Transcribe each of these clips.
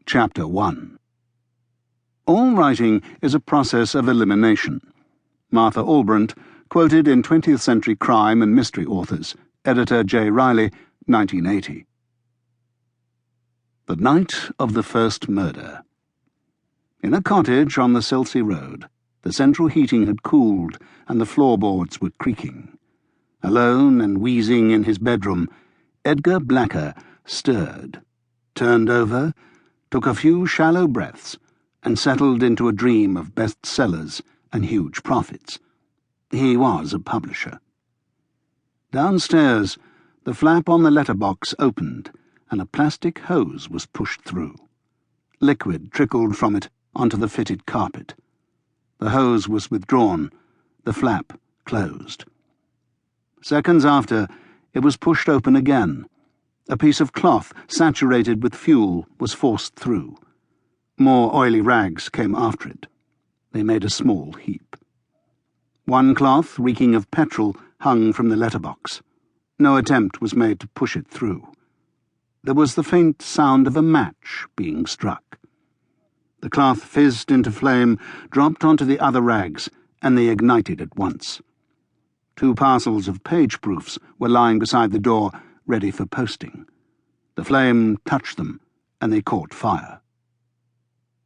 Chapter 1. All writing is a process of elimination. Martha Albrandt, quoted in 20th Century Crime and Mystery Authors, Editor J. Riley, 1980. The night of the first murder. In a cottage on the Selsey Road, the central heating had cooled and the floorboards were creaking. Alone and wheezing in his bedroom, Edgar Blacker stirred, turned over, took a few shallow breaths, and settled into a dream of bestsellers and huge profits. He was a publisher. Downstairs, the flap on the letterbox opened, and a plastic hose was pushed through. Liquid trickled from it onto the fitted carpet. The hose was withdrawn, the flap closed. Seconds after, it was pushed open again. A piece of cloth saturated with fuel was forced through. More oily rags came after it. They made a small heap. One cloth, reeking of petrol, hung from the letterbox. No attempt was made to push it through. There was the faint sound of a match being struck. The cloth fizzed into flame, dropped onto the other rags, and they ignited at once. 2 parcels of page proofs were lying beside the door, ready for posting. The flame touched them, and they caught fire.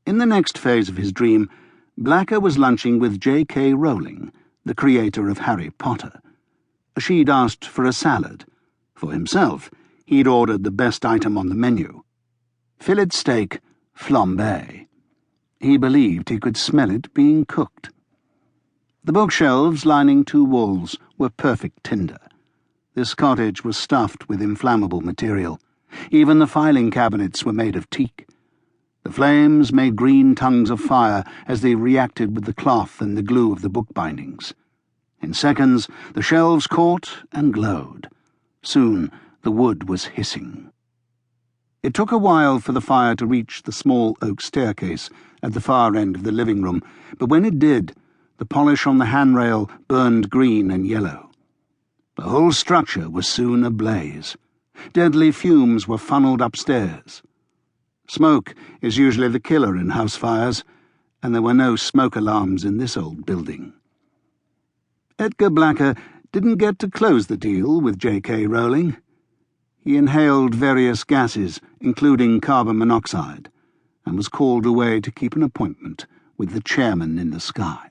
In the next phase of his dream, Blacker was lunching with J.K. Rowling, the creator of Harry Potter. She'd asked for a salad. For himself, he'd ordered the best item on the menu: fillet steak flambé. He believed he could smell it being cooked. The bookshelves lining 2 walls were perfect tinder. This cottage was stuffed with inflammable material. Even the filing cabinets were made of teak. The flames made green tongues of fire as they reacted with the cloth and the glue of the bookbindings. In seconds, the shelves caught and glowed. Soon, the wood was hissing. It took a while for the fire to reach the small oak staircase at the far end of the living room, but when it did, the polish on the handrail burned green and yellow. The whole structure was soon ablaze. Deadly fumes were funneled upstairs. Smoke is usually the killer in house fires, and there were no smoke alarms in this old building. Edgar Blacker didn't get to close the deal with J.K. Rowling. He inhaled various gases, including carbon monoxide, and was called away to keep an appointment with the chairman in the sky.